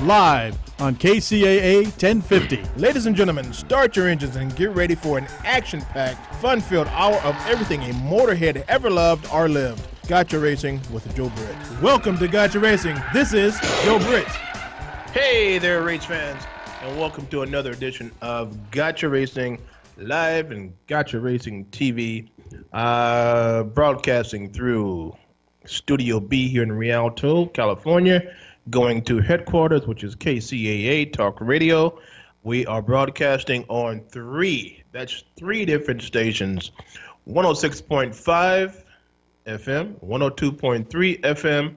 live on KCAA 1050. Ladies and gentlemen, start your engines and get ready for an action-packed, fun-filled hour of everything a motorhead ever loved or lived. Gotcha Racing with Joe Britt. Welcome to Gotcha Racing. This is Joe Britt. Hey there, race fans, and welcome to another edition of Gotcha Racing Live and Gotcha Racing TV, broadcasting through Studio B here in Rialto, California, going to headquarters, which is KCAA Talk Radio. We are broadcasting on three different stations: 106.5 FM, 102.3 FM,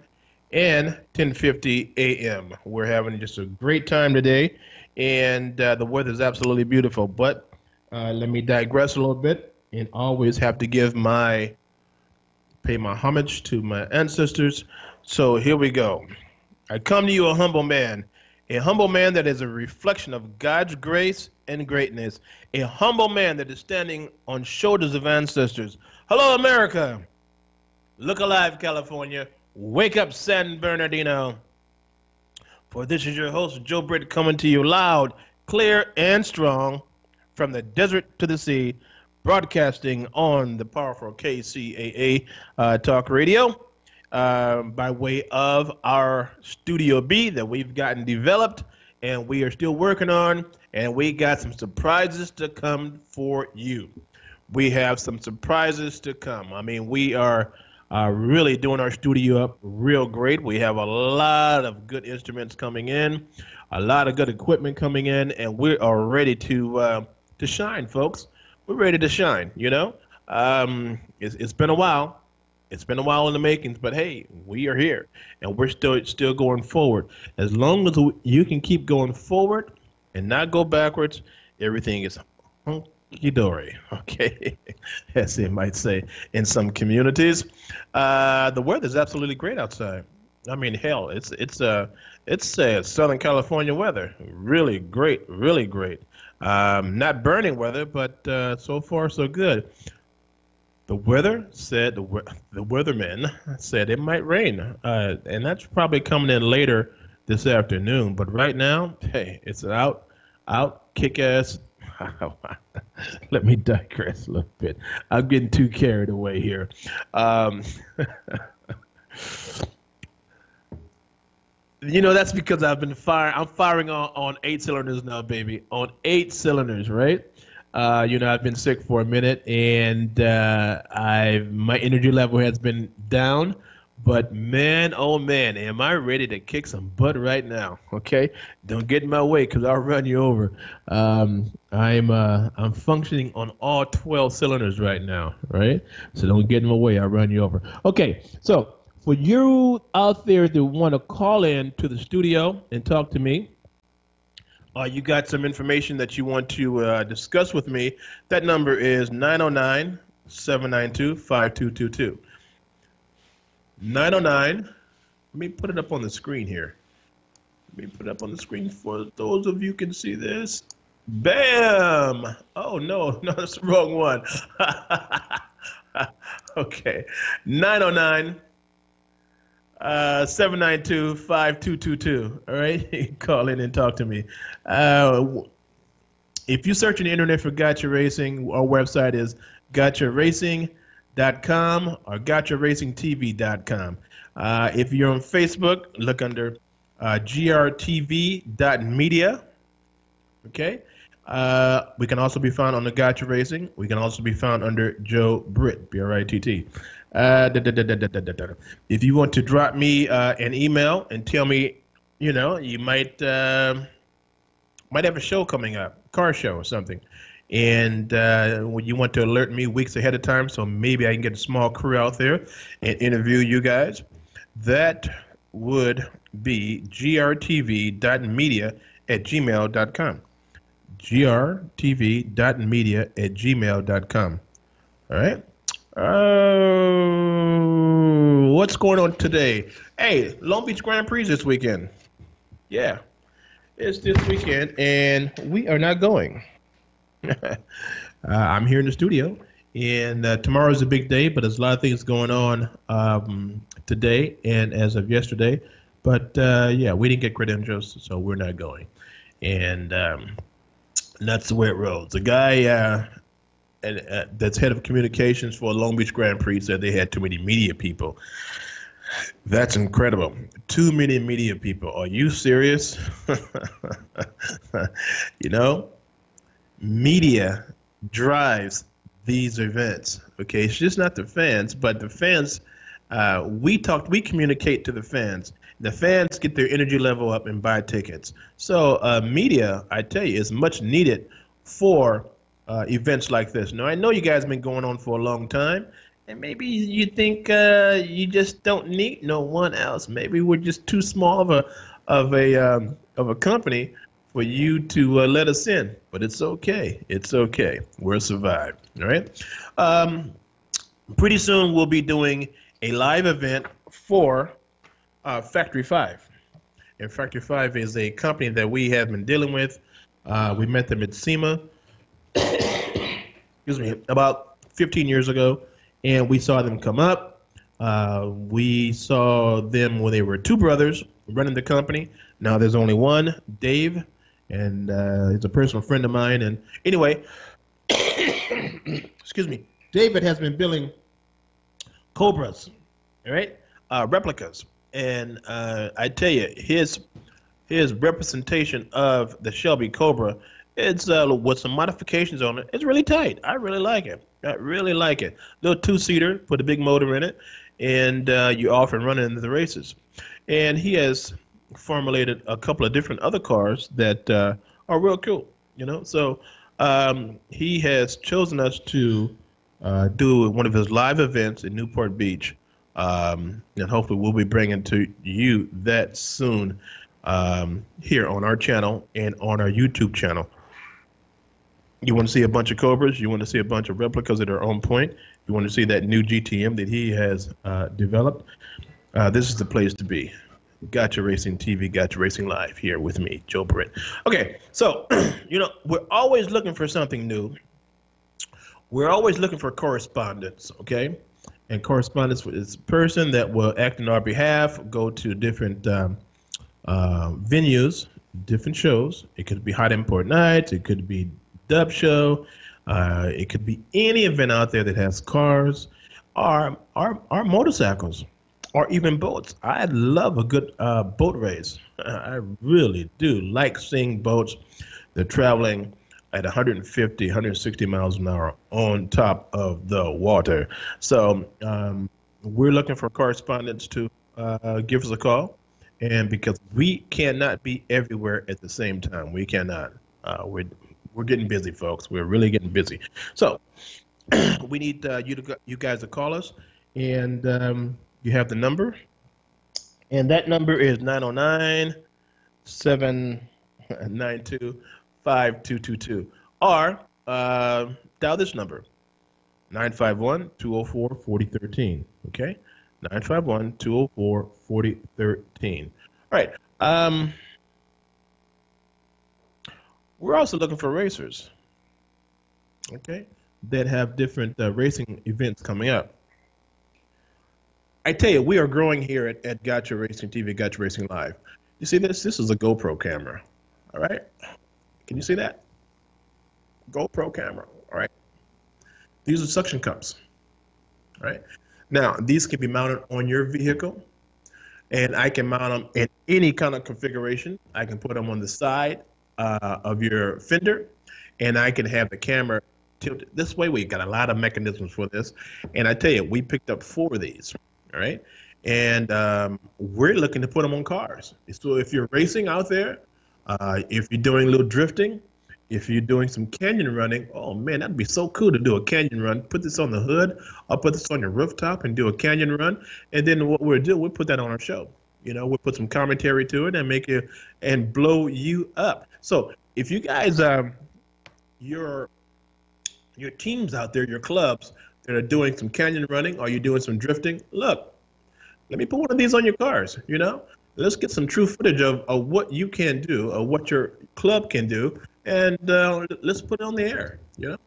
and 1050 AM. We're having just a great time today, and the weather is absolutely beautiful. But let me digress a little bit, and always have to pay my homage to my ancestors. So here we go. I come to you a humble man that is a reflection of God's grace and greatness, a humble man that is standing on shoulders of ancestors. Hello, America. Look alive, California. Wake up, San Bernardino. For this is your host, Joe Britt, coming to you loud, clear, and strong from the desert to the sea, broadcasting on the powerful KCAA Talk Radio. By way of our Studio B that we've gotten developed and we are still working on, and we got some surprises to come for you. We have some surprises to come. I mean, we are really doing our studio up real great. We have a lot of good instruments coming in, a lot of good equipment coming in, and we are ready to shine, folks. We're ready to shine, you know. It's been a while. It's been a while in the makings, but hey, we are here, and we're still going forward. As long as you can keep going forward and not go backwards, everything is hunky-dory, okay, as they might say in some communities. The weather is absolutely great outside. I mean, hell, it's Southern California weather. Really great, really great. Not burning weather, but so far so good. The weatherman said it might rain, and that's probably coming in later this afternoon. But right now, hey, it's out, kick-ass. Let me digress a little bit. I'm getting too carried away here. You know, that's because I'm firing on 8 cylinders now, baby. On 8 cylinders, right? I've been sick for a minute, and my energy level has been down. But man, oh man, am I ready to kick some butt right now? Okay, don't get in my way, because I'll run you over. I'm functioning on all 12 cylinders right now, right? So don't get in my way. I'll run you over. Okay, so for you out there that want to call in to the studio and talk to me, you got some information that you want to discuss with me, that number is 909-792-5222. 909, let me put it up on the screen here. Let me put it up on the screen for those of you who can see this. Bam! Oh, no, that's the wrong one. Okay, 909 792-5222. All right, call in and talk to me. If you search on the internet for Gotcha Racing, our website is gotcharacing.com or gotcharacingtv.com. If you're on Facebook, look under grtv.media. Okay. We can also be found on the Gotcha Racing. We can also be found under Joe Britt, Britt. If you want to drop me an email and tell me, you might have a show coming up, car show or something, and you want to alert me weeks ahead of time, so maybe I can get a small crew out there and interview you guys, that would be grtv.media@gmail.com. grtv.media@gmail.com. All right. What's going on today? Hey, Long Beach Grand Prix this weekend. Yeah, it's this weekend, and we are not going. I'm here in the studio, and tomorrow's a big day, but there's a lot of things going on today and as of yesterday. But yeah, we didn't get credentials, so we're not going. And that's the way it rolls. The guy that's head of communications for Long Beach Grand Prix said they had too many media people. That's incredible. Too many media people. Are you serious? You know, media drives these events. Okay, it's just not the fans, but the fans. We communicate to the fans. The fans get their energy level up and buy tickets. So media, I tell you, is much needed for events like this. Now I know you guys have been going on for a long time, and maybe you think you just don't need no one else. Maybe we're just too small of a company for you to let us in. But it's okay. It's okay. We'll survive. All right. Pretty soon we'll be doing a live event for Factory 5. And Factory 5 is a company that we have been dealing with. We met them at SEMA, excuse me, about 15 years ago, and we saw them come up. We saw them when they were two brothers running the company. Now there's only one, Dave, and he's a personal friend of mine. And anyway, excuse me, David has been building Cobras, all right, replicas, and I tell you, his representation of the Shelby Cobra, it's with some modifications on it. It's really tight. I really like it. I really like it. Little two-seater, put a big motor in it, and you're off and running into the races. And he has formulated a couple of different other cars that are real cool. You know, so he has chosen us to do one of his live events in Newport Beach, and hopefully we'll be bringing to you that soon here on our channel and on our YouTube channel. You want to see a bunch of Cobras, you want to see a bunch of replicas that are on point, you want to see that new GTM that he has developed, this is the place to be. Gotcha Racing TV, Gotcha Racing Live here with me, Joe Britt. Okay, so, you know, we're always looking for something new. We're always looking for correspondence, okay? And correspondence is a person that will act on our behalf, go to different venues, different shows. It could be Hot Import Nights. It could be Dub Show. It could be any event out there that has cars, or motorcycles, or even boats. I love a good boat race. I really do like seeing boats that are traveling at 150, 160 miles an hour on top of the water. So we're looking for correspondents to give us a call. And because we cannot be everywhere at the same time, we cannot. We're getting busy, folks. We're really getting busy. So we need you guys to call us, and you have the number, and that number is 909-792-5222, or dial this number, 951-204-4013. Okay, 951-204-4013. All right. We're also looking for racers, okay, that have different racing events coming up. I tell you, we are growing here at Gotcha Racing TV, Gotcha Racing Live. You see this? This is a GoPro camera, all right? Can you see that? GoPro camera, all right? These are suction cups, all right? Now, these can be mounted on your vehicle, and I can mount them in any kind of configuration. I can put them on the side of your fender, and I can have the camera tilted this way. We got a lot of mechanisms for this, and I tell you, we picked up 4 of these, all right? And we're looking to put them on cars. So if you're racing out there, if you're doing a little drifting, if you're doing some canyon running, oh man, that'd be so cool to do a canyon run. Put this on the hood, or put this on your rooftop and do a canyon run. And then what we'll do, we'll put that on our show. You know, we'll put some commentary to it and make it and blow you up. So if you guys, your teams out there, your clubs that are doing some canyon running, or you're doing some drifting, look, let me put one of these on your cars. You know, let's get some true footage of what you can do, or what your club can do, and let's put it on the air. You know,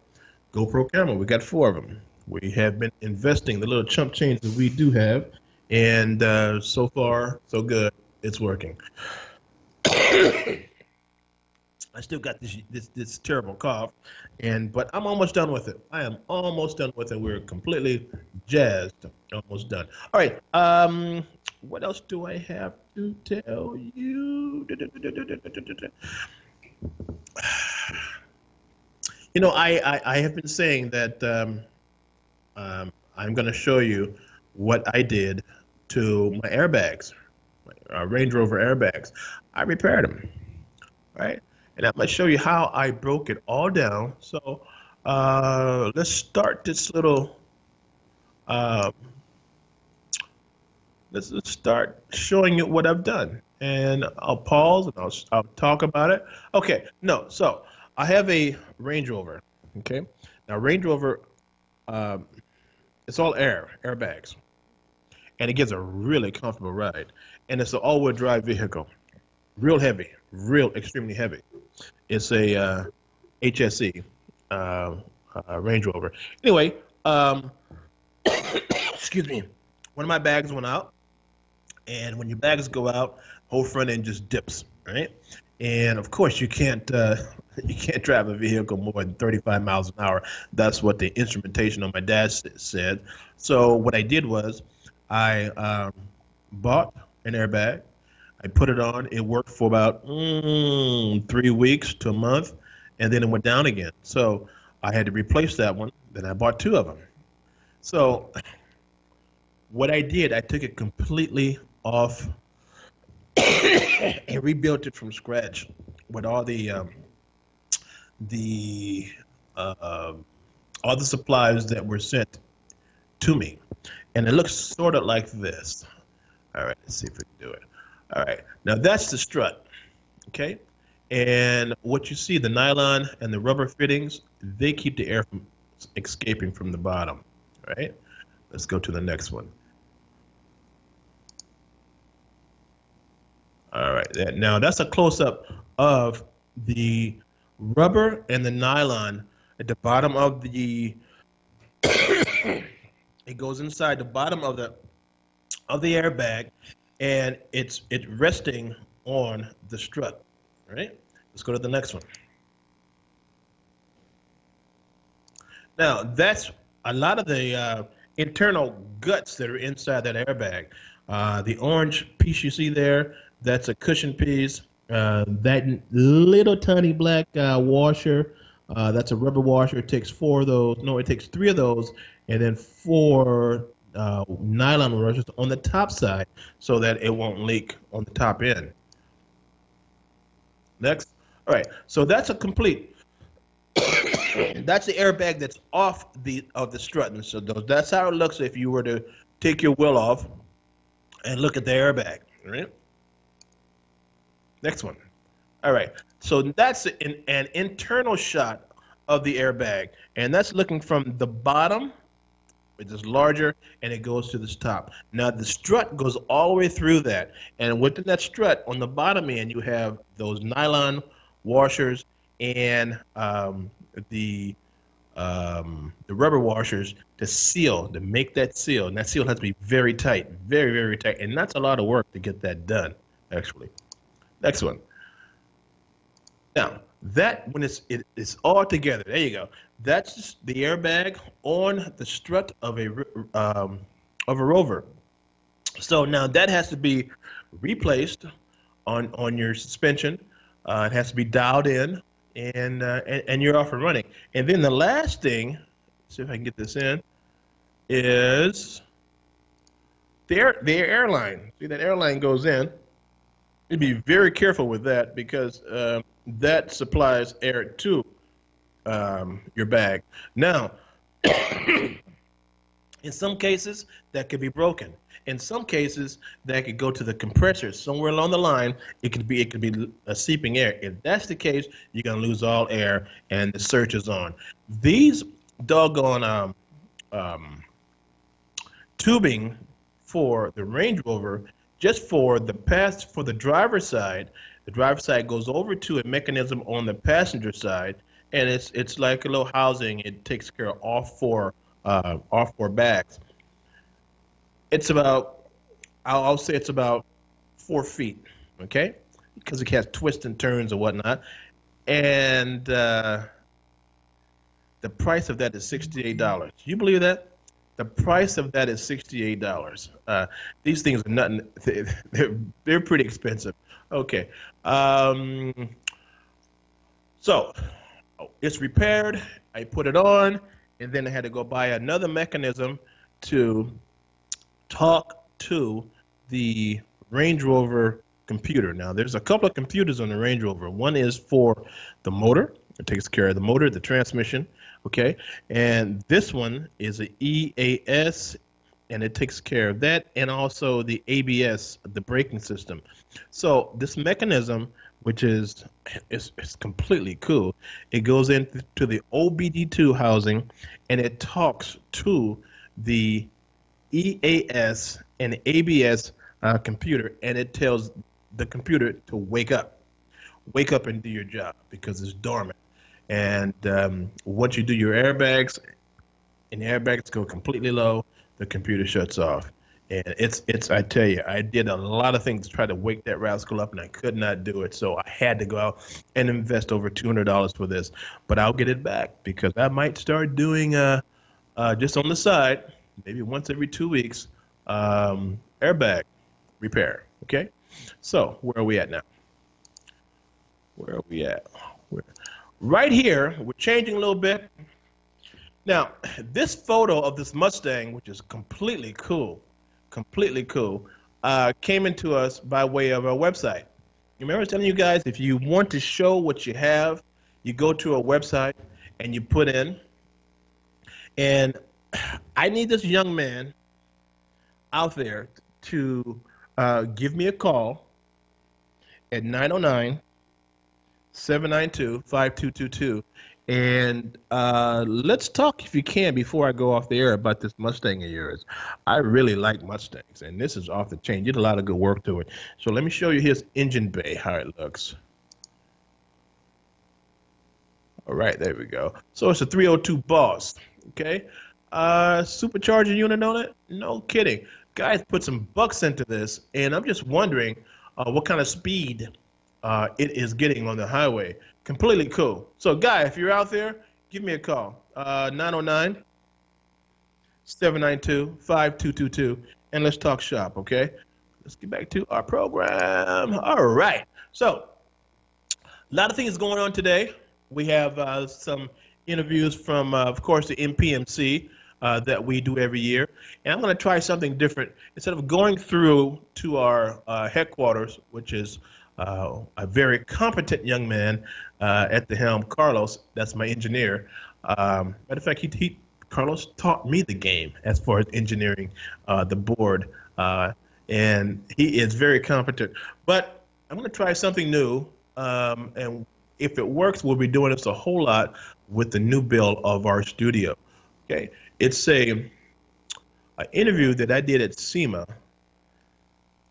GoPro camera. We got 4 of them. We have been investing the little chump change that we do have. And so far, so good. It's working. I still got this terrible cough, but I'm almost done with it. I am almost done with it. We're completely jazzed. Almost done. All right. What else do I have to tell you? You know, I have been saying that I'm going to show you what I did to my airbags, my Range Rover airbags. I repaired them, right? And I'm going to show you how I broke it all down. So let's start this little, uh, let's start showing you what I've done. And I'll pause and I'll talk about it. Okay, no, so I have a Range Rover, okay? Now, Range Rover, um, it's all airbags, and it gives a really comfortable ride. And it's an all-wheel drive vehicle, real heavy, real extremely heavy. It's a HSE Range Rover. Anyway, excuse me. One of my bags went out, and when your bags go out, whole front end just dips, right? And of course, you can't you can't drive a vehicle more than 35 miles an hour. That's what the instrumentation on my dash said. So what I did was I bought an airbag. I put it on. It worked for about 3 weeks to a month, and then it went down again. So I had to replace that one. Then I bought two of them. So what I did, I took it completely off and rebuilt it from scratch with the uh, all the supplies that were sent to me, and it looks sort of like this. All right, let's see if we can do it. All right, now that's the strut, okay? And what you see, the nylon and the rubber fittings, they keep the air from escaping from the bottom, all right? Let's go to the next one. All right, now that's a close-up of the rubber and the nylon at the bottom of the, it goes inside the bottom of the airbag, and it's resting on the strut, right? Let's go to the next one. Now, that's a lot of the internal guts that are inside that airbag. The orange piece you see there, that's a cushion piece. That little tiny black washer, that's a rubber washer. It takes four of those. No, it takes three of those, and then four nylon washers on the top side so that it won't leak on the top end. Next. All right, so that's a complete. That's the airbag that's off of the strut, and so that's how it looks if you were to take your wheel off and look at the airbag. All right. Next one. All right, so that's an internal shot of the airbag, and that's looking from the bottom, which is larger, and it goes to this top. Now the strut goes all the way through that, and within that strut, on the bottom end, you have those nylon washers and the rubber washers to seal, to make that seal, and that seal has to be very tight, very, very tight, and that's a lot of work to get that done, actually. Next one. Now, that when it's all together, there you go. That's just the airbag on the strut of a Rover. So now that has to be replaced on your suspension. It has to be dialed in, and you're off and running. And then the last thing, see if I can get this in, is the airline. See, that airline goes in. You'd be very careful with that because that supplies air to your bag. Now, in some cases, that could be broken. In some cases, that could go to the compressor. Somewhere along the line, it could be a seeping air. If that's the case, you're gonna lose all air, and the search is on. These doggone tubing for the Range Rover, just for the driver's side goes over to a mechanism on the passenger side, and it's like a little housing. It takes care of all four bags. It's about, I'll say it's about 4 feet, okay? Because it has twists and turns and whatnot. And the price of that is $68. You believe that? The price of that is $68. These things are nothing. They're pretty expensive. Okay. Um, so it's repaired. I put it on, and then I had to go buy another mechanism to talk to the Range Rover computer. Now, there's a couple of computers on the Range Rover. One is for the motor. It takes care of the motor, the transmission, okay? And this one is an EAS, and it takes care of that, and also the ABS, the braking system. So this mechanism, which is it's completely cool, it goes into the OBD2 housing, and it talks to the EAS and ABS computer, and it tells the computer to wake up and do your job because it's dormant. And once you do your airbags, and the airbags go completely low, the computer shuts off. And it's I tell you, I did a lot of things to try to wake that rascal up, and I could not do it. So I had to go out and invest over $200 for this. But I'll get it back because I might start doing just on the side, maybe once every 2 weeks, airbag repair. Okay, so where are we at now? Where are we at? Right here, we're changing a little bit. Now, this photo of this Mustang, which is completely cool, came into us by way of our website. You remember I was telling you guys, if you want to show what you have, you go to a website and you put in, and I need this young man out there to give me a call at 909-792-5222. And let's talk, if you can, before I go off the air about this Mustang of yours. I really like Mustangs, and this is off the chain. You did a lot of good work to it. So let me show you his engine bay, how it looks. All right, there we go. So it's a 302 Boss, okay? Supercharger unit on it? No kidding. Guys put some bucks into this, and I'm just wondering what kind of speed it is getting on the highway. Completely cool. So, Guy, if you're out there, give me a call. 909-792-5222, and let's talk shop, okay? Let's get back to our program. All right. So, a lot of things going on today. We have some interviews from, of course, the MPMC that we do every year. And I'm going to try something different. Instead of going through to our headquarters, which is a very competent young man at the helm, Carlos, that's my engineer. Matter of fact, Carlos taught me the game as far as engineering the board, and he is very competent. But I'm going to try something new, and if it works, we'll be doing this a whole lot with the new build of our studio. Okay, it's an interview that I did at SEMA,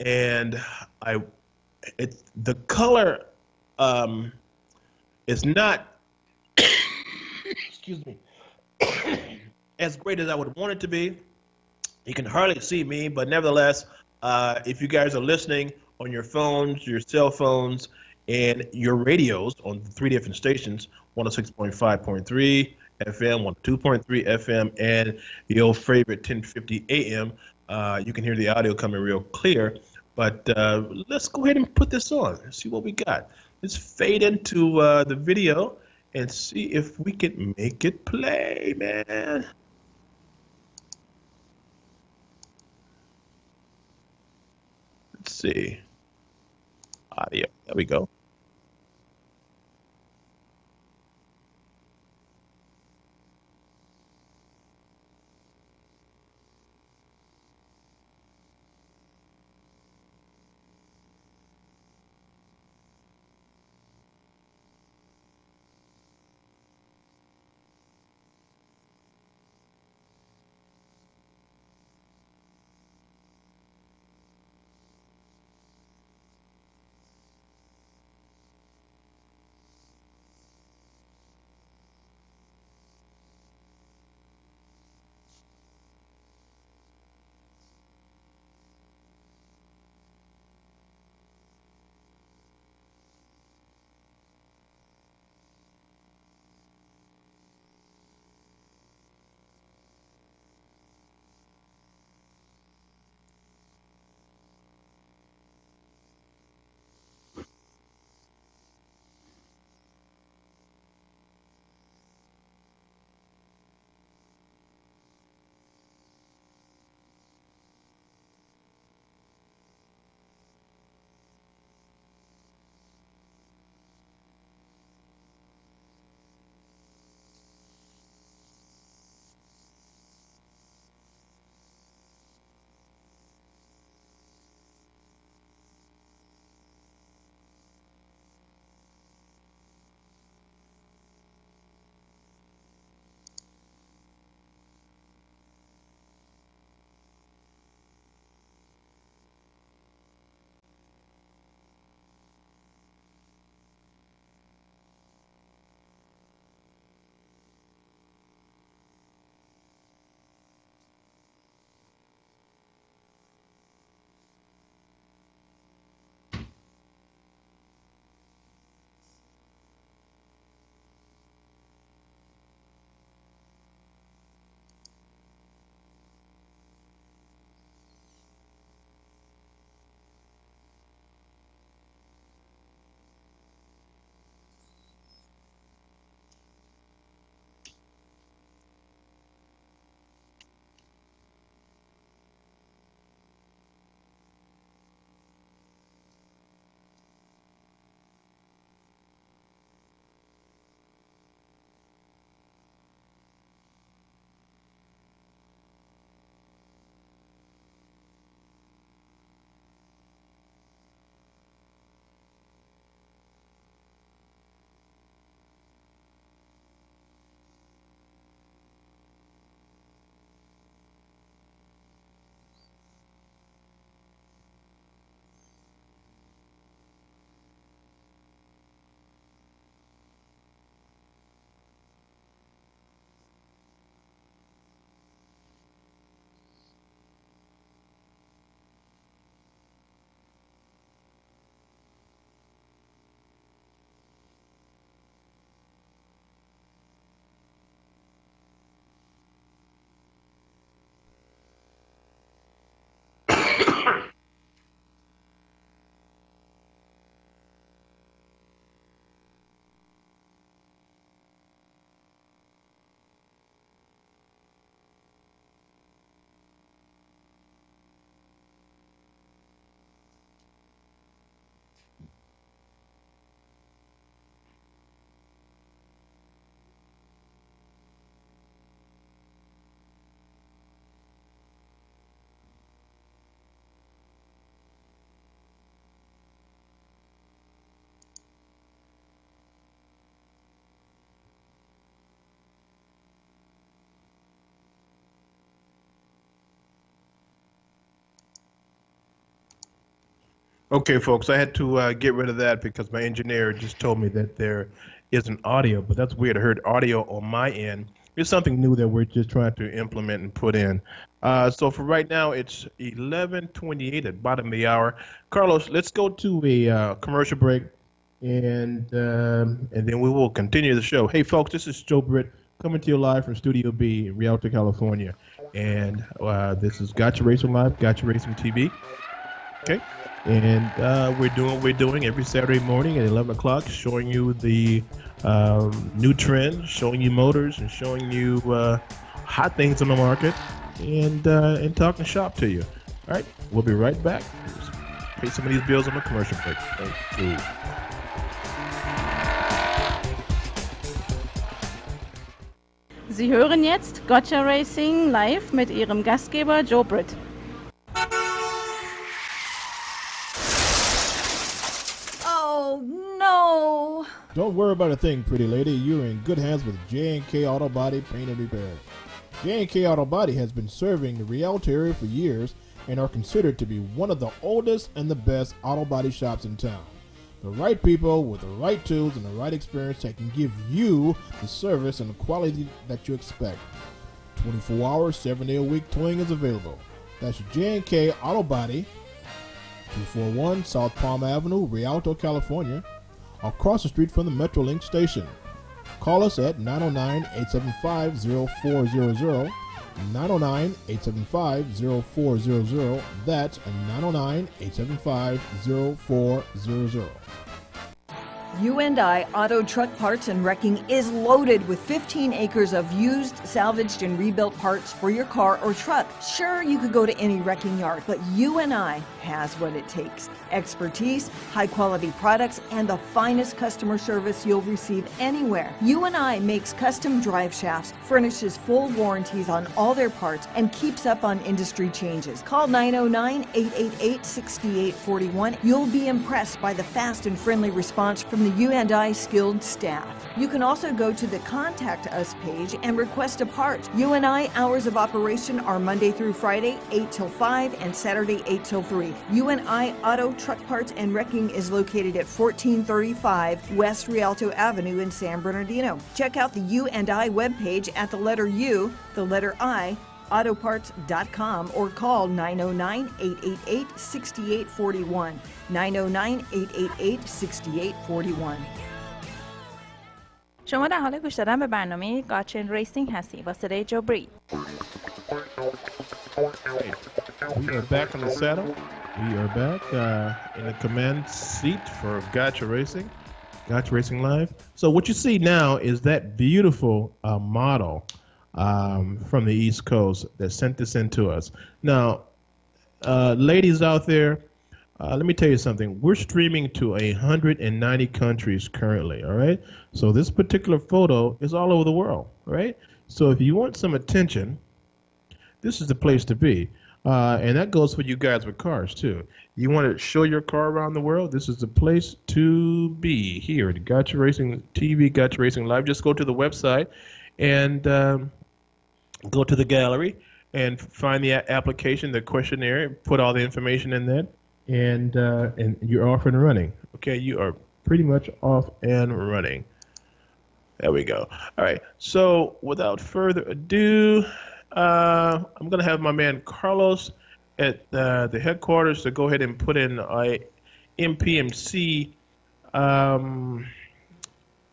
and the color is not excuse me as great as I would want it to be. You can hardly see me, but nevertheless, if you guys are listening on your phones, your cell phones, and your radios on the 3 different stations, 106.5.3 FM, 102.3 FM, and your favorite 1050 AM, you can hear the audio coming real clear. But let's go ahead and put this on and see what we got. Let's fade into the video and see if we can make it play, man. Let's see. Audio. There we go. Okay, folks, I had to get rid of that because my engineer just told me that there isn't audio, but that's weird. I heard audio on my end. It's something new that we're just trying to implement and put in. So for right now, it's 11:28 at bottom of the hour. Carlos, let's go to a commercial break, and then we will continue the show. Hey, folks, this is Joe Britt coming to you live from Studio B in Rialto, California, and this is Gotcha Racing Live, Gotcha Racing TV. Okay. And we're doing what we're doing every Saturday morning at 11 o'clock, showing you the new trends, showing you motors, and showing you hot things on the market, and talking shop to you. All right, we'll be right back. Pay some of these bills on the commercial break. Thank you. Sie hören jetzt Gotcha Racing live mit Ihrem Gastgeber Joe Britt. No! Don't worry about a thing, pretty lady. You're in good hands with J&K Auto Body Paint and Repair. J&K Auto Body has been serving the Rialto area for years and are considered to be one of the oldest and the best auto body shops in town. The right people with the right tools and the right experience that can give you the service and the quality that you expect. 24 hours, 7 day a week towing is available. That's J&K Auto Body, 241 South Palm Avenue, Rialto, California, across the street from the Metrolink station. Call us at 909-875-0400, 909-875-0400. That's 909-875-0400. U&I Auto Truck Parts and Wrecking is loaded with 15 acres of used, salvaged, and rebuilt parts for your car or truck. Sure, you could go to any wrecking yard, but U&I has what it takes. Expertise, high-quality products, and the finest customer service you'll receive anywhere. U&I makes custom drive shafts, furnishes full warranties on all their parts, and keeps up on industry changes. Call 909-888-6841. You'll be impressed by the fast and friendly response from the U&I skilled staff. You can also go to the Contact Us page and request a part. U&I hours of operation are Monday through Friday, 8 till 5, and Saturday, 8 till 3. U&I Auto Truck Parts and Wrecking is located at 1435 West Rialto Avenue in San Bernardino. Check out the U&I webpage at the letter U, the letter I, autoparts.com, or call 909-888-6841. 909-888-6841. شما در حال گوش دادن به برنامه گاچن ریسینگ هستی با صدای جو بریت. We are back on the saddle. We are back in the command seat for Gotcha Racing Live. So what you see now is that beautiful model from the East Coast that sent this in to us. Now, ladies out there, let me tell you something. We're streaming to 190 countries currently, all right? So this particular photo is all over the world, right? So if you want some attention, this is the place to be. And that goes for you guys with cars, too. You want to show your car around the world? This is the place to be here at Gotcha Racing TV, Gotcha Racing Live. Just go to the website and go to the gallery and find the application, the questionnaire, put all the information in that, and you're off and running. Okay, you are pretty much off and running. There we go. All right, so without further ado, I'm going to have my man Carlos at the headquarters to go ahead and put in a MPMC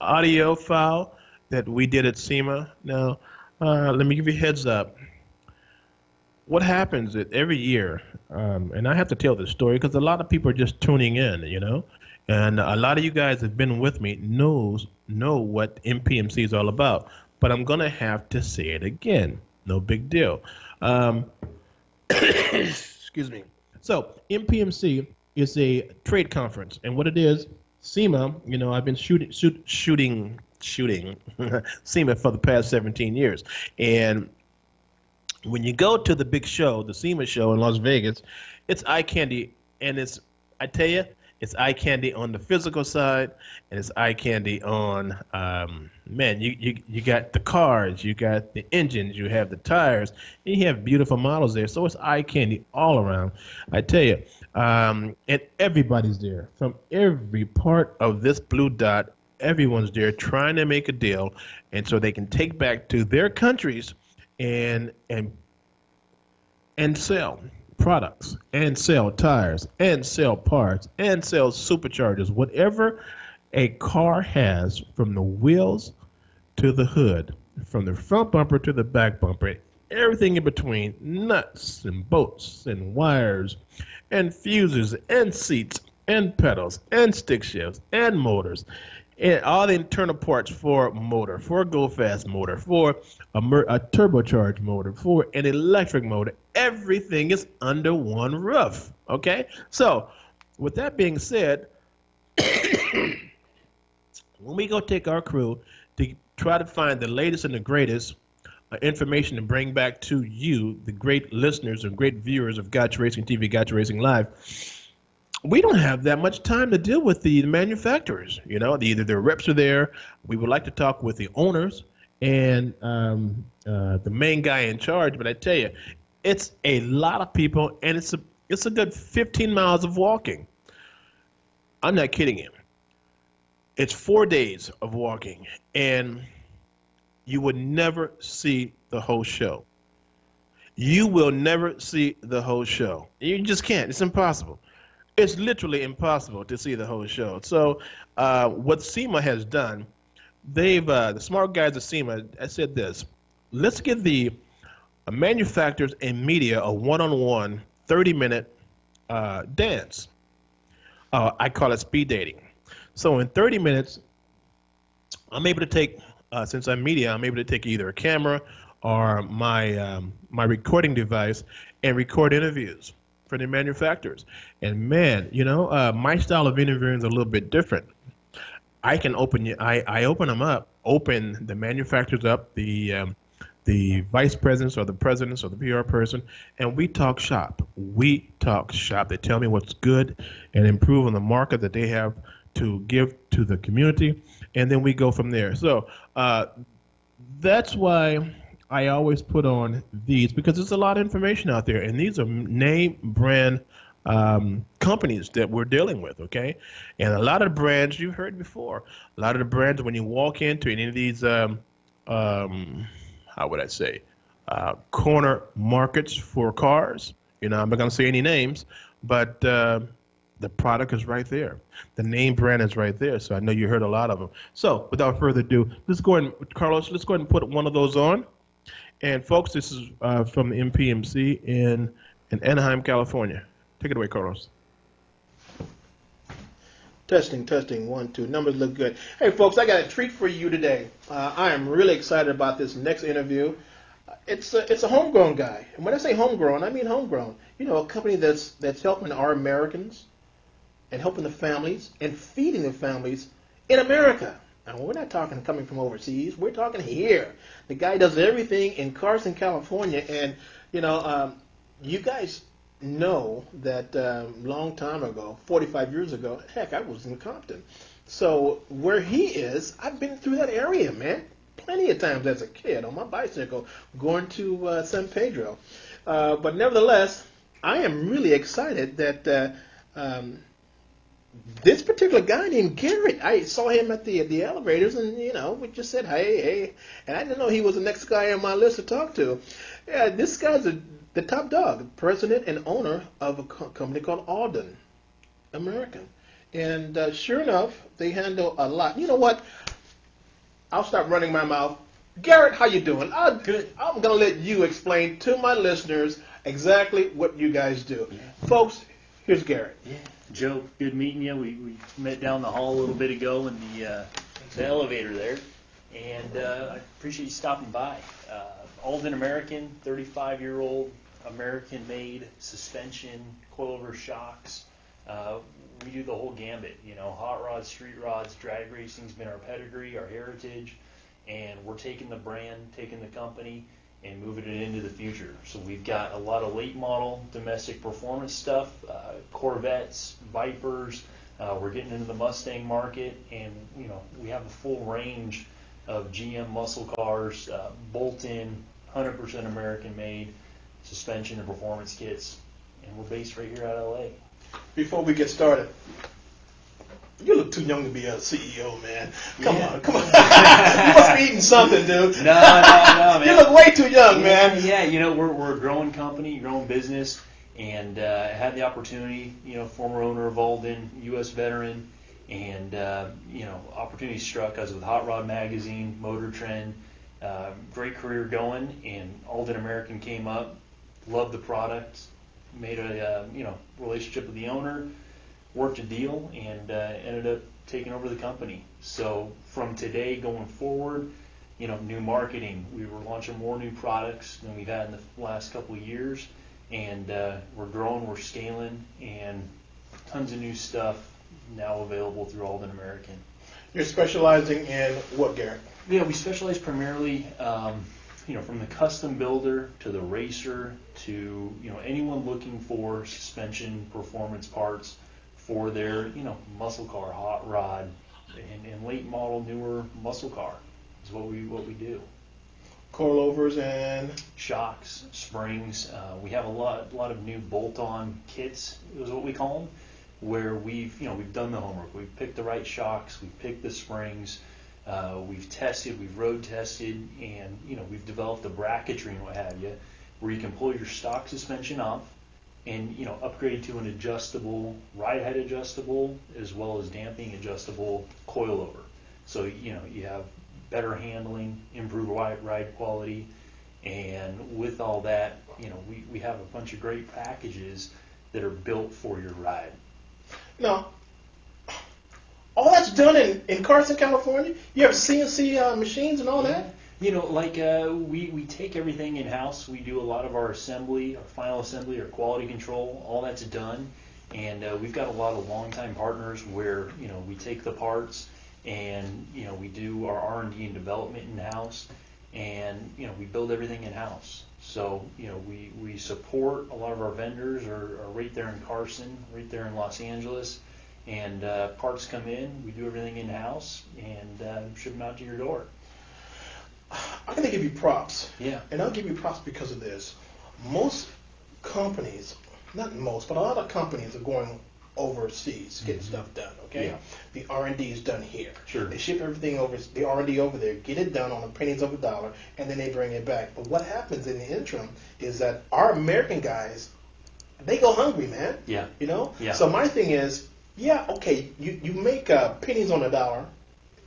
audio file that we did at SEMA. Now, let me give you a heads up. What happens is every year, and I have to tell this story because a lot of people are just tuning in, you know, and a lot of you guys have been with me know what MPMC is all about, but I'm going to have to say it again. No big deal. Excuse me. So MPMC is a trade conference, and what it is, SEMA, you know, I've been shooting SEMA for the past 17 years. And when you go to the big show, the SEMA show in Las Vegas, it's eye candy. And I tell you, It's eye candy on the physical side, and it's eye candy on man. You got the cars, you got the engines, you have the tires, and you have beautiful models there. So it's eye candy all around. I tell you, and everybody's there from every part of this blue dot. Everyone's there trying to make a deal, and so they can take back to their countries and sell products and sell tires and sell parts and sell superchargers. Whatever a car has, from the wheels to the hood, from the front bumper to the back bumper, everything in between, nuts and bolts and wires and fuses and seats and pedals and stick shifts and motors, and all the internal parts for a motor, for a go-fast motor, for a turbocharged motor, for an electric motor. Everything is under one roof, okay? So with that being said, when we go take our crew to try to find the latest and the greatest information to bring back to you, the great listeners and great viewers of Gotcha Racing TV, Gotcha Racing Live, we don't have that much time to deal with the manufacturers. You know, either their reps are there. We would like to talk with the owners and the main guy in charge. But I tell you, it's a lot of people, and it's a good 15 miles of walking. I'm not kidding you. It's 4 days of walking, and you would never see the whole show. You will never see the whole show. You just can't. It's impossible. It's literally impossible to see the whole show. So what SEMA has done, they've the smart guys at SEMA, I said this: let's give the manufacturers and media a one-on-one 30-minute dance. I call it speed dating. So in 30 minutes, I'm able to take, since I'm media, I'm able to take either a camera or my my recording device and record interviews for the manufacturers. And man, you know, my style of interviewing is a little bit different. I can I open them up, open the manufacturers up, the vice presidents or the presidents or the PR person, and we talk shop. We talk shop. They tell me what's good and improve on the market that they have to give to the community, and then we go from there. So that's why I always put on these, because there's a lot of information out there, and these are name brand companies that we're dealing with, okay? And a lot of the brands you've heard before. A lot of the brands, when you walk into any of these, how would I say, corner markets for cars, you know, I'm not going to say any names, but the product is right there. The name brand is right there, so I know you heard a lot of them. So without further ado, let's go ahead and, Carlos, let's go ahead and put one of those on. And folks, this is from the MPMC in Anaheim, California. Take it away, Carlos. Testing, 1, 2. Numbers look good. Hey, folks, I got a treat for you today. I am really excited about this next interview. It's a homegrown guy. And when I say homegrown, I mean homegrown. You know, a company that's helping our Americans and helping the families and feeding the families in America. And we're not talking coming from overseas. We're talking here. The guy does everything in Carson, California. And, you know, you guys know that long time ago, 45 years ago, heck, I was in Compton. So where he is, I've been through that area, man, plenty of times as a kid on my bicycle going to San Pedro. But nevertheless, I am really excited that this particular guy named Garrett, I saw him at the elevators, and, you know, we just said, hey, and I didn't know he was the next guy on my list to talk to. Yeah, this guy's the top dog, president and owner of a company called Alden American. And sure enough, they handle a lot. You know what? I'll stop running my mouth. Garrett, how you doing? Good. I'm going to let you explain to my listeners exactly what you guys do. Yeah. Folks, here's Garrett. Yeah. Joe, good meeting you. We met down the hall a little bit ago in the elevator there, and I appreciate you stopping by. Alden American, 35-year-old American-made suspension, coilover shocks. We do the whole gambit, you know, hot rods, street rods, drag racing's been our pedigree, our heritage, and we're taking the brand, taking the company, and moving it into the future. So we've got a lot of late model domestic performance stuff, Corvettes, Vipers, We're getting into the Mustang market, and we have a full range of GM muscle cars, bolt-in, 100% American-made suspension and performance kits, and we're based right here out of LA. Before we get started, you look too young to be a CEO, man. Come on. You must be eating something, dude. No, man. You look way too young, man. Yeah, we're a growing company, growing business, and had the opportunity, former owner of Alden, U.S. veteran, and, opportunity struck us with Hot Rod Magazine, Motor Trend, great career going, and Alden American came up, loved the product, made a, relationship with the owner, worked a deal, and ended up taking over the company. So from today going forward, new marketing. We were launching more new products than we've had in the last couple of years, and we're growing, we're scaling, and tons of new stuff now available through Alden American. You're specializing in what, Garrett? Yeah, we specialize primarily, from the custom builder to the racer to anyone looking for suspension performance parts for their muscle car, hot rod, and late model newer muscle car is what we do. Coilovers and shocks, springs. We have a lot of new bolt-on kits is what we call them, where we've done the homework. We've picked the right shocks, we've picked the springs, we've tested, we've road tested, and we've developed the bracketry and what have you, where you can pull your stock suspension off and upgrade to an adjustable, ride height adjustable, as well as damping adjustable coilover. So you have better handling, improved ride quality, and with all that, we have a bunch of great packages that are built for your ride. Now, all that's done in Carson, California? You have CNC machines and all that? We take everything in-house. We do a lot of our assembly, our final assembly, our quality control, all that's done. And we've got a lot of longtime partners where, we take the parts and, we do our R&D and development in-house, and, we build everything in-house. So, we support a lot of our vendors are right there in Carson, right there in Los Angeles, and parts come in, we do everything in-house, and ship them out to your door. I'm going to give you props. Yeah. And I'll give you props because of this. Most companies, not most, but a lot of companies are going overseas, getting stuff done, okay? Yeah. The R&D is done here. Sure. They ship everything over, the R&D over there, get it done on the pennies of a dollar, and then they bring it back. But what happens in the interim is that our American guys, they go hungry, man. Yeah. Yeah. So my thing is, okay, you make pennies on a dollar,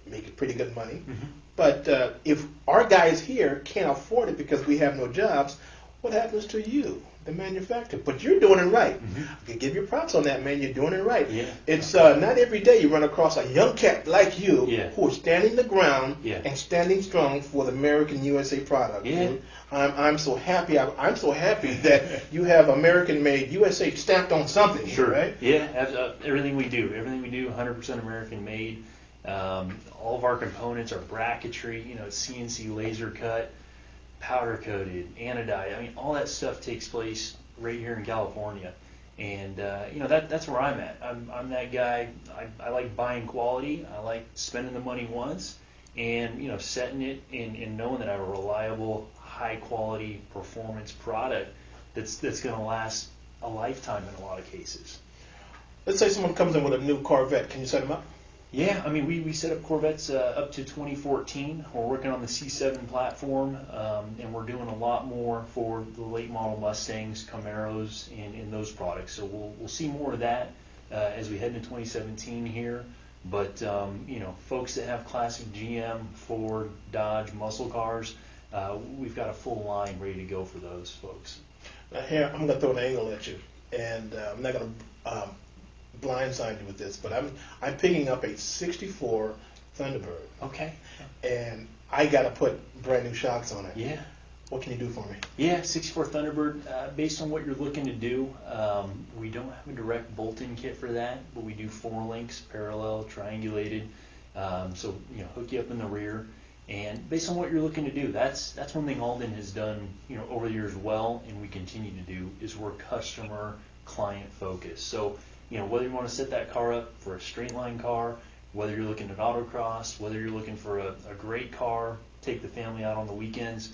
make it pretty good money. Mm-hmm. But if our guys here can't afford it because we have no jobs, what happens to you, the manufacturer? But you're doing it right. Mm-hmm. I can give you props on that, man. You're doing it right. Yeah. It's not every day you run across a young cat like you who is standing the ground and standing strong for the American USA product. Yeah. Dude. I'm so happy. I'm so happy that you have American-made USA stamped on something. Sure. Here, right? Yeah. Everything we do, 100% American-made. All of our components are bracketry, it's CNC laser cut, powder coated, anodized. All that stuff takes place right here in California, and that's where I'm at. I'm that guy. I like buying quality. I like spending the money once, and setting it and knowing that I have a reliable, high quality performance product that's going to last a lifetime in a lot of cases. Let's say someone comes in with a new Corvette. Can you set them up? Yeah, we set up Corvettes up to 2014. We're working on the C7 platform, and we're doing a lot more for the late model Mustangs, Camaros, and those products. So we'll see more of that as we head into 2017 here. But folks that have classic GM, Ford, Dodge, muscle cars, we've got a full line ready to go for those folks. Now here, I'm going to throw an angle at you, and I'm not going to blindside you with this, but I'm picking up a '64 Thunderbird. Okay. And I got to put brand new shocks on it. Yeah. What can you do for me? Yeah, '64 Thunderbird. Based on what you're looking to do, we don't have a direct bolt-in kit for that, but we do 4 links, parallel, triangulated. So hook you up in the rear. And based on what you're looking to do, that's one thing Alden has done over the years well, and we continue to do, is we're customer client focused. So whether you want to set that car up for a straight line car, whether you're looking at autocross, whether you're looking for a great car, take the family out on the weekends,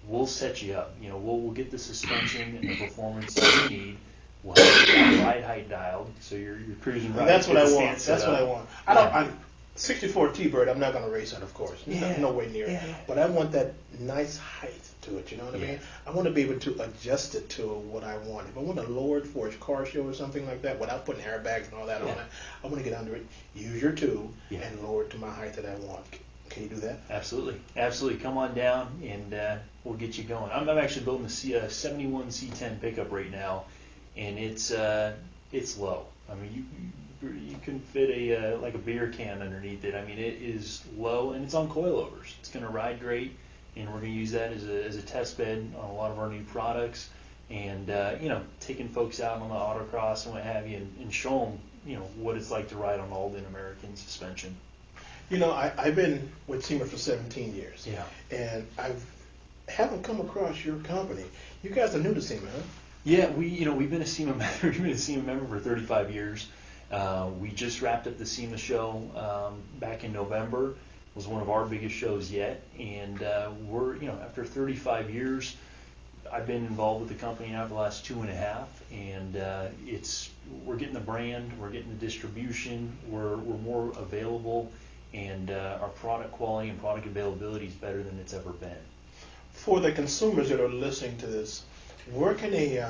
we'll set you up. We'll get the suspension and the performance that you need. We'll have that ride height dialed, so you're cruising right. That's what I want. That's what I want. I'm 64 T-Bird. I'm not going to race it, of course. Yeah. No way near. Yeah. But I want that nice height to it. You know what I mean? I want to be able to adjust it to what I want. If I want to lower it for a car show or something like that, without putting airbags and all that on it, I want to get under it, use your tube, and lower it to my height that I want. Can you do that? Absolutely. Absolutely. Come on down, and we'll get you going. I'm actually building a 71 C10 pickup right now, and it's low. I mean, you can fit a like a beer can underneath it. I mean, it is low, and it's on coilovers. It's going to ride great, and we're going to use that as a test bed on a lot of our new products, and taking folks out on the autocross and what have you, and show them what it's like to ride on Alden American suspension. I've been with SEMA for 17 years. Yeah. And haven't come across your company. You guys are new to SEMA, huh? Yeah, we've been a SEMA member. We've been a SEMA member for 35 years. We just wrapped up the SEMA show back in November. It was one of our biggest shows yet, and we're after 35 years, I've been involved with the company now for the last 2.5, and we're getting the brand, we're getting the distribution, we're more available, and our product quality and product availability is better than it's ever been. For the consumers that are listening to this, where can they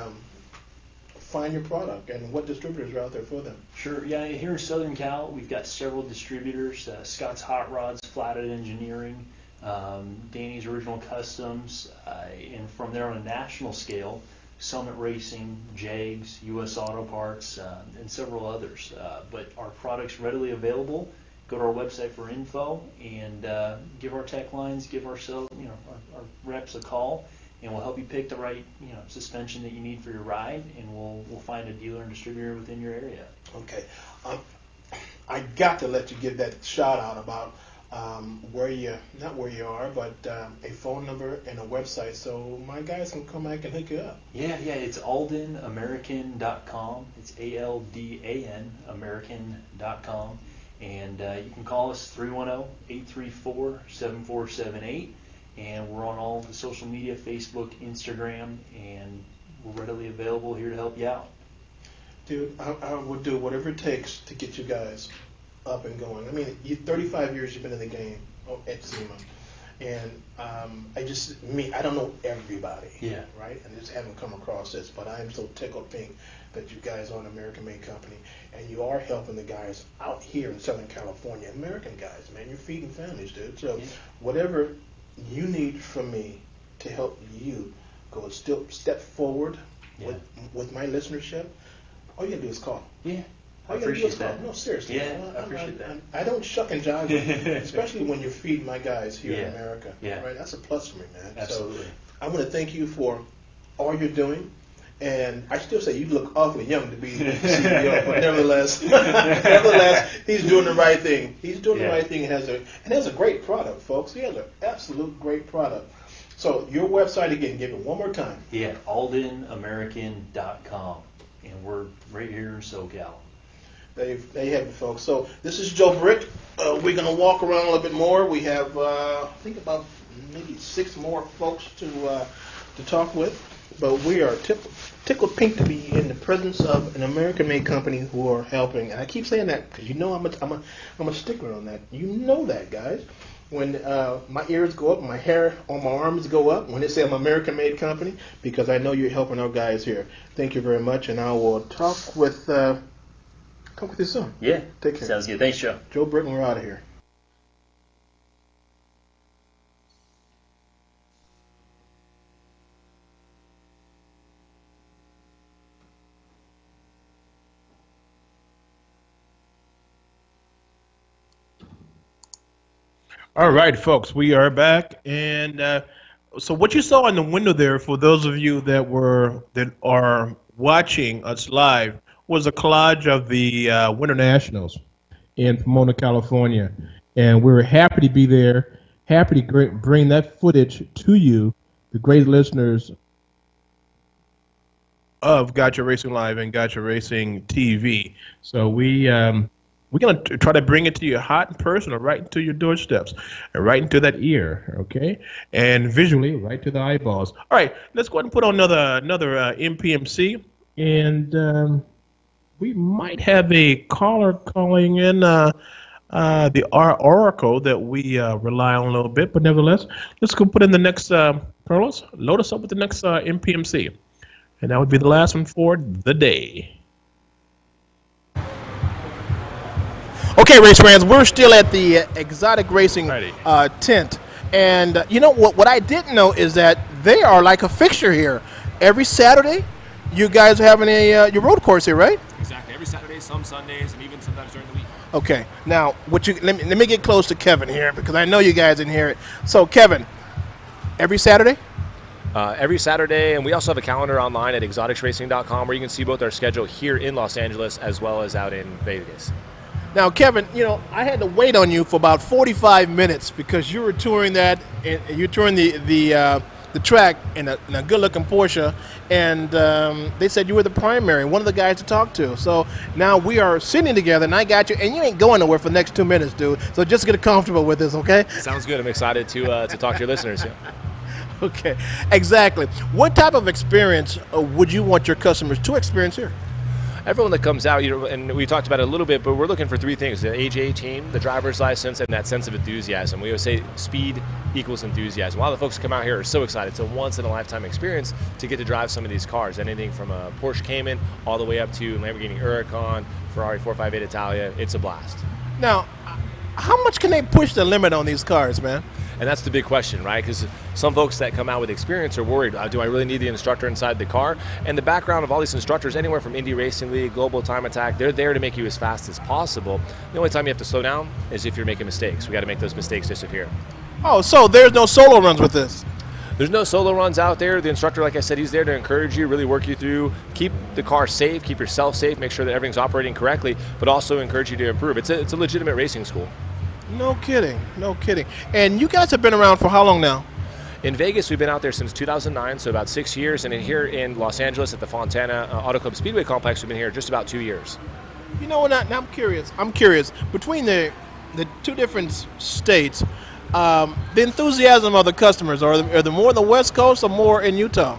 find your product, and what distributors are out there for them? Sure. Yeah, here in Southern Cal, we've got several distributors: Scott's Hot Rods, Flathead Engineering, Danny's Original Customs, and from there on a national scale, Summit Racing, JAGS, U.S. Auto Parts, and several others. But our product's readily available. Go to our website for info, and give our tech lines, give ourselves, our reps a call, and we'll help you pick the right, suspension that you need for your ride, and we'll find a dealer and distributor within your area. Okay, I got to let you give that shout out about not where you are, but a phone number and a website, so my guys can come back and hook you up. Yeah, it's aldenamerican.com. It's ALDAN American.com. And you can call us 310-834-7478, and we're on all the social media, Facebook, Instagram, and we're readily available here to help you out. Dude, I will do whatever it takes to get you guys up and going. I mean, 35 years you've been in the game at SEMA, and I don't know everybody, right? And just haven't come across this, but I am so tickled pink that you guys are an American-made company, and you are helping the guys out here in Southern California, American guys, man. You're feeding families, dude. So whatever you need from me to help you go a step forward with my listenership, all you gotta do is call. Yeah. I appreciate that. No, seriously. Yeah, I appreciate that. I don't shuck and jive with you, especially when you're feeding my guys here in America. Yeah. Right? That's a plus for me, man. Absolutely. So I want to thank you for all you're doing. And I still say you look awfully young to be the CEO, but nevertheless, he's doing the right thing. He's doing the right thing and has a great product, folks. He has an absolute great product. So your website again, give it one more time. Yeah, aldenamerican.com, and we're right here in SoCal. There you have it, folks. So this is Joe Brick. We're going to walk around a little bit more. We have, I think, about maybe 6 more folks to talk with. But we are tickled pink to be in the presence of an American-made company who are helping. And I keep saying that because I'm a stickler on that. You know that, guys. When my ears go up, my hair on my arms go up when they say I'm an American-made company, because I know you're helping our guys here. Thank you very much, and I will talk with you soon. Yeah. Take care. Sounds good. Thanks, Joe. Joe Britton, we're out of here. All right, folks, we are back, and so what you saw in the window there, for those of you that are watching us live, was a collage of the Winter Nationals in Pomona, California, and we were happy to be there, happy to bring that footage to you, the great listeners of Gotcha Racing Live and Gotcha Racing TV. So we're going to try to bring it to you hot and personal, right into your doorsteps, and right into that ear, okay? And visually, right to the eyeballs. All right, let's go ahead and put on another MPMC, and we might have a caller calling in our oracle that we rely on a little bit, but nevertheless, let's go put in the next, Carlos, load us up with the next MPMC. And that would be the last one for the day. Okay, race fans, we're still at the Exotic Racing tent. And you know what I didn't know is that they are like a fixture here. Every Saturday, you guys are having your road course here, right? Exactly. Every Saturday, some Sundays, and even sometimes during the week. Okay. Now, let me get close to Kevin here because I know you guys didn't hear it. So, Kevin, every Saturday? Every Saturday, and we also have a calendar online at exoticsracing.com where you can see both our schedule here in Los Angeles as well as out in Vegas. Now, Kevin, you know, I had to wait on you for about 45 minutes because you were touring that, and you touring the track in a good-looking Porsche, and they said you were the primary, one of the guys to talk to. So now we are sitting together, and I got you, and you ain't going nowhere for the next 2 minutes, dude. So just get comfortable with this, okay? Sounds good. I'm excited to talk to your listeners. Yeah. Okay, exactly. What type of experience would you want your customers to experience here? Everyone that comes out, you know, and we talked about it a little bit, but we're looking for three things: the age 18, the driver's license, and that sense of enthusiasm. We always say speed equals enthusiasm. A lot of the folks that come out here are so excited. It's a once-in-a-lifetime experience to get to drive some of these cars, anything from a Porsche Cayman all the way up to Lamborghini Huracan, Ferrari 458 Italia. It's a blast. Now, how much can they push the limit on these cars, man? And that's the big question, right? Because some folks that come out with experience are worried, do I really need the instructor inside the car? And the background of all these instructors, anywhere from Indy Racing League, Global Time Attack, they're there to make you as fast as possible. The only time you have to slow down is if you're making mistakes. We got to make those mistakes disappear. Oh, so there's no solo runs with this? There's no solo runs out there. The instructor, like I said, he's there to encourage you, really work you through, keep the car safe, keep yourself safe, make sure that everything's operating correctly, but also encourage you to improve. It's a legitimate racing school. No kidding, no kidding. And you guys have been around for how long now? In Vegas, we've been out there since 2009, so about 6 years. And here in Los Angeles at the Fontana Auto Club Speedway Complex, we've been here just about 2 years. You know what? Now I'm curious. Between the two different states, the enthusiasm of the customers, are they more on the West Coast or more in Utah?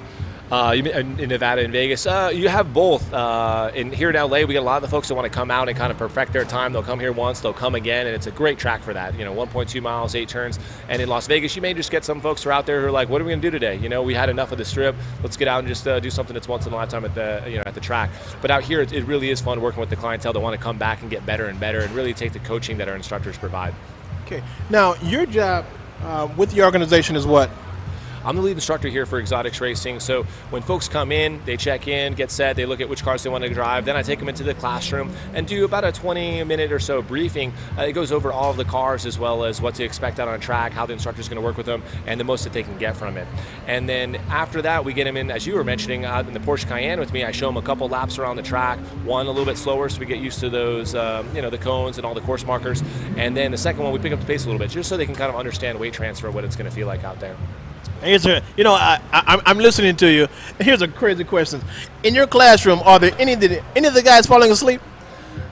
You mean in Nevada and Vegas? You have both. Here in LA, we get a lot of the folks that want to come out and kind of perfect their time. They'll come here once, they'll come again, and it's a great track for that. You know, 1.2 miles, 8 turns. And in Las Vegas, you may just get some folks who are out there who are like, what are we going to do today? You know, we had enough of the strip. Let's get out and just do something that's once in a lifetime at the track. But out here, it really is fun working with the clientele that want to come back and get better and better and really take the coaching that our instructors provide. Okay. Now, your job with the organization is what? I'm the lead instructor here for Exotics Racing, so when folks come in, they check in, get set, they look at which cars they want to drive, then I take them into the classroom and do about a 20-minute or so briefing. It goes over all of the cars as well as what to expect out on track, how the instructor is going to work with them, and the most that they can get from it. And then after that, we get them in, as you were mentioning, in the Porsche Cayenne with me. I show them a couple laps around the track, one a little bit slower so we get used to those, the cones and all the course markers. And then the second one, we pick up the pace a little bit, just so they can kind of understand weight transfer, what it's going to feel like out there. I'm listening to you. Here's a crazy question. In your classroom, are there any of the guys falling asleep?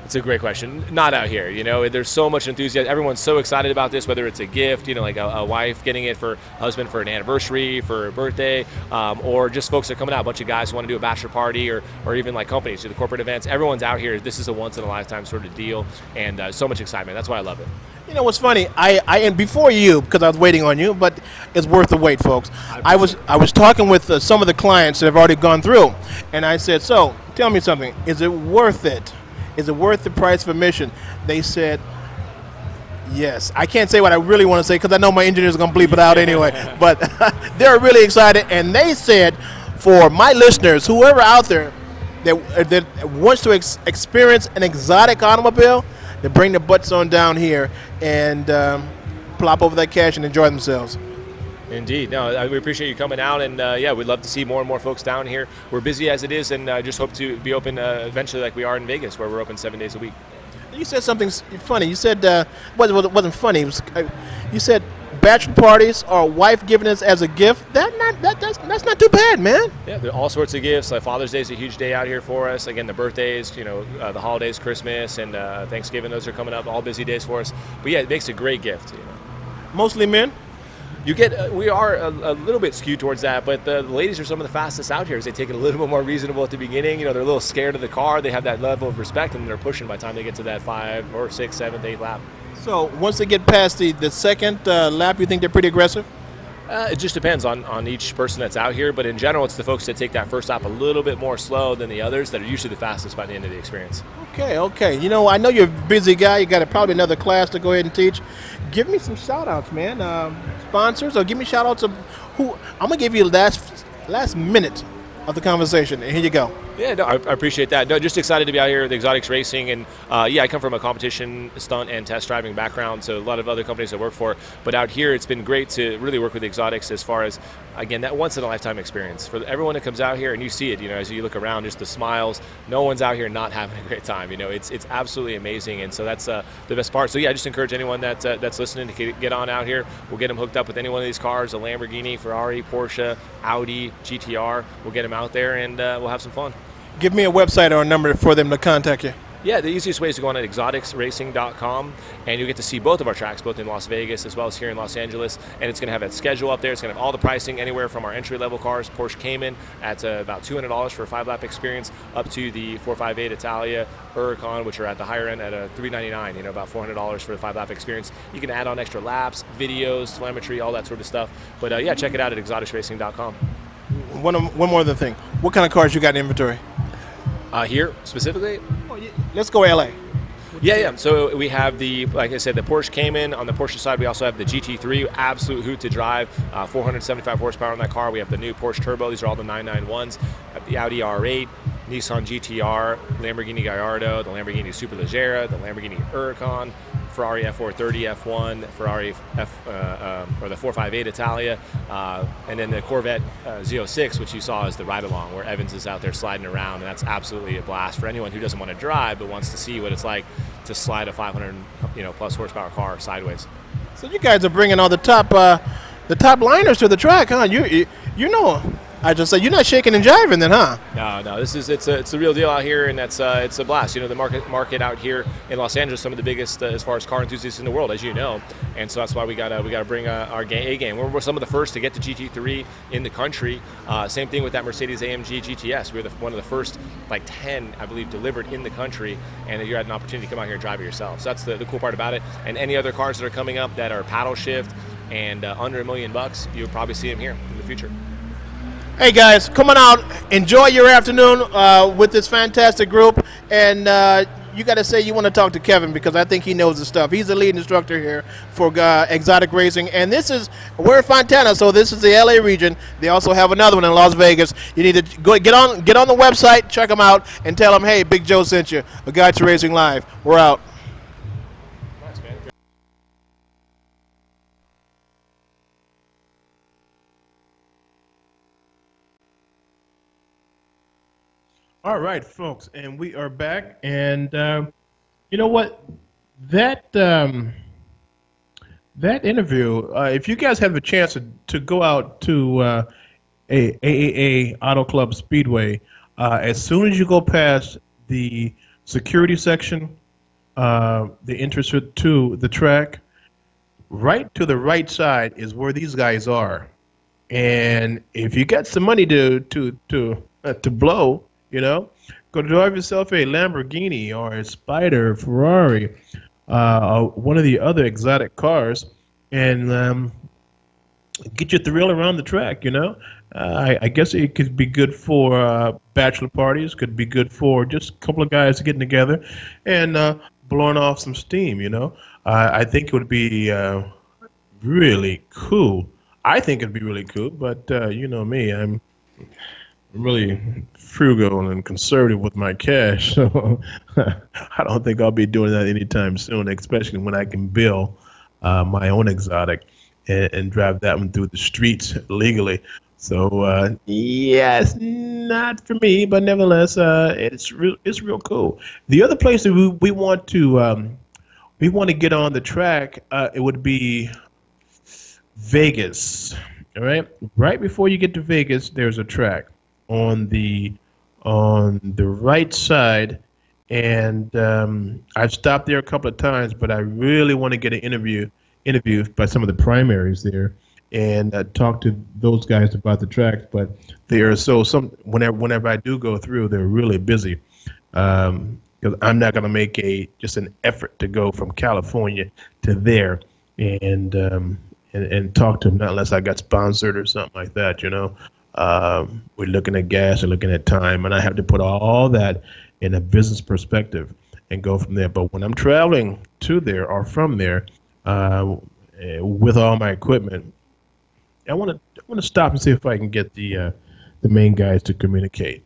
It's a great question. Not out here. You know, there's so much enthusiasm. Everyone's so excited about this, whether it's a gift, like a wife getting it for husband for an anniversary, for a birthday, or just folks that are coming out, a bunch of guys who want to do a bachelor party, or even like companies do the corporate events. Everyone's out here. This is a once-in-a-lifetime sort of deal, and so much excitement. That's why I love it. You know what's funny? And before you, because I was waiting on you, but it's worth the wait, folks. I was talking with some of the clients that have already gone through, and I said, so tell me something. Is it worth it? Is it worth the price of admission? They said, yes. I can't say what I really want to say because I know my engineers are going to bleep it out anyway. But they're really excited, and they said, for my listeners, whoever out there that wants to experience an exotic automobile, they bring their butts on down here and plop over that cash and enjoy themselves. Indeed. No, we appreciate you coming out, and we'd love to see more and more folks down here. We're busy as it is, and just hope to be open eventually like we are in Vegas, where we're open 7 days a week. You said something funny. You said, it wasn't funny. You said bachelor parties or wife giving us as a gift, that's not too bad, man. Yeah, there are all sorts of gifts. Like Father's Day is a huge day out here for us. Again, the birthdays, the holidays, Christmas, and Thanksgiving, those are coming up. All busy days for us. But yeah, it makes a great gift. Mostly men. You get, we are a little bit skewed towards that, but the ladies are some of the fastest out here. As they take it a little bit more reasonable at the beginning. They're a little scared of the car. They have that level of respect, and they're pushing by the time they get to that 5th or 6th, 7th, 8th lap. So once they get past the second lap, you think they're pretty aggressive? It just depends on each person that's out here, but in general, it's the folks that take that first lap a little bit more slow than the others that are usually the fastest by the end of the experience. Okay. I know you're a busy guy. You got probably another class to go ahead and teach. Give me some shout-outs, man. Sponsors, or give me shout-outs of who. I'm going to give you the last minute of the conversation, and here you go. Yeah, no, I appreciate that. No, just excited to be out here with Exotics Racing, and I come from a competition, stunt, and test driving background, so a lot of other companies I work for. But out here, it's been great to really work with Exotics as far as, again, that once-in-a-lifetime experience. For everyone that comes out here, and you see it, as you look around, just the smiles, no one's out here not having a great time. It's absolutely amazing, and so that's the best part. So yeah, I just encourage anyone that's listening to get on out here. We'll get them hooked up with any one of these cars, a Lamborghini, Ferrari, Porsche, Audi, GTR. We'll get them out there, and we'll have some fun. Give me a website or a number for them to contact you. Yeah, the easiest way is to go on at exoticsracing.com, and you'll get to see both of our tracks, both in Las Vegas as well as here in Los Angeles. And it's going to have that schedule up there. It's going to have all the pricing anywhere from our entry-level cars, Porsche Cayman at about $200 for a 5-lap experience, up to the 458 Italia, Huracan, which are at the higher end at $399, about $400 for the 5-lap experience. You can add on extra laps, videos, telemetry, all that sort of stuff. But yeah, check it out at exoticsracing.com. One more other thing. What kind of cars you got in inventory? Here specifically? Let's go LA. Yeah. So we have like I said, the Porsche Cayman. On the Porsche side, we also have the GT3, absolute hoot to drive, 475 horsepower on that car. We have the new Porsche Turbo. These are all the 991s. The Audi R8, Nissan GTR, Lamborghini Gallardo, the Lamborghini Superleggera, the Lamborghini Huracan, Ferrari F430 F1, Ferrari or the 458 Italia, and then the Corvette Z06, which you saw as the ride-along, where Evans is out there sliding around, and that's absolutely a blast for anyone who doesn't want to drive but wants to see what it's like to slide a 500 plus horsepower car sideways. So you guys are bringing all the top liners to the track, huh? I just said you're not shaking and jiving then, huh? No. It's a real deal out here, and it's a blast. The market out here in Los Angeles, some of the biggest as far as car enthusiasts in the world, as you know, and so that's why we gotta bring our A game. We're some of the first to get to GT3 in the country. Same thing with that Mercedes-AMG GTS. We were one of the first, 10, I believe, delivered in the country, and you had an opportunity to come out here and drive it yourself. So that's the cool part about it. And any other cars that are coming up that are paddle shift and under $1 million, you'll probably see them here in the future. Hey guys, come on out, enjoy your afternoon with this fantastic group, and you got to say you want to talk to Kevin because I think he knows the stuff. He's the lead instructor here for Exotic Racing, and we're in Fontana, so this is the LA region. They also have another one in Las Vegas. You need to get on the website, check them out, and tell them, hey, Big Joe sent you. Exotic Racing Live. We're out. All right, folks, and we are back. And you know what? That interview, if you guys have a chance to go out to a AAA Auto Club Speedway, as soon as you go past the security section, the entrance to the track, right to the right side is where these guys are. And if you got some money to blow, go drive yourself a Lamborghini or a Spider, Ferrari, one of the other exotic cars, and get your thrill around the track. I guess it could be good for bachelor parties. Could be good for just a couple of guys getting together and blowing off some steam. I think it would be really cool. I think it'd be really cool, but you know me, I'm really frugal and conservative with my cash, so I don't think I'll be doing that anytime soon, especially when I can build my own exotic and drive that one through the streets legally. So yes, not for me, but nevertheless, it's real cool. The other place that we want to get on the track, it would be Vegas. All right. Right before you get to Vegas, there's a track on the right side, and I've stopped there a couple of times, but I really want to get an interview by some of the primaries there, and talk to those guys about the tracks. But they are whenever I do go through, they're really busy. Because I'm not going to make just an effort to go from California to there and talk to them, not unless I got sponsored or something like that, you know. We're looking at gas, we're looking at time, and I have to put all that in a business perspective and go from there. But when I'm traveling to there or from there with all my equipment, I want to stop and see if I can get the main guys to communicate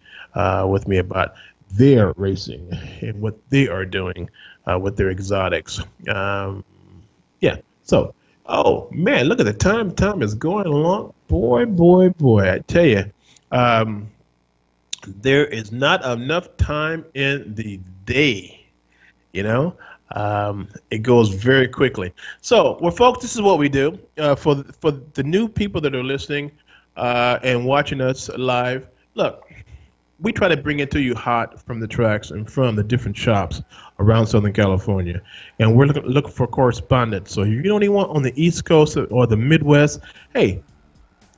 with me about their racing and what they are doing with their exotics. Yeah. So, oh man, look at the time. Time is going along. Boy, I tell you, there is not enough time in the day. You know, it goes very quickly. So, well, folks, this is what we do for the new people that are listening and watching us live. Look, we try to bring it to you hot from the tracks and from the different shops around Southern California. And we're looking for correspondents. So if you don't even want on the East Coast or the Midwest, hey,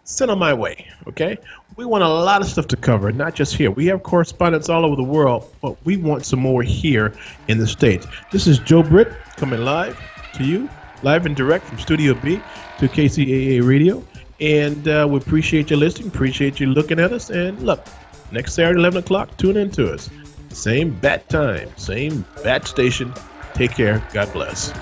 send them my way, okay? We want a lot of stuff to cover, not just here. We have correspondents all over the world, but we want some more here in the States. This is Joe Britt coming live to you, live and direct from Studio B to KCAA Radio. And we appreciate you listening, appreciate you looking at us. And look, next Saturday, 11 o'clock, tune in to us. Same bat time, same bat station. Take care. God bless.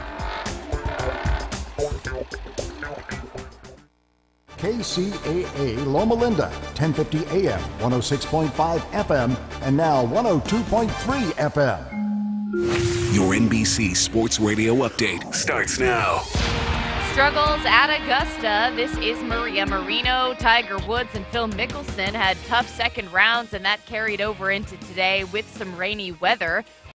KCAA Loma Linda, 1050 AM, 106.5 FM, and now 102.3 FM. Your NBC Sports Radio update starts now. Struggles at Augusta. This is Maria Marino. Tiger Woods and Phil Mickelson had tough second rounds, and that carried over into today with some rainy weather.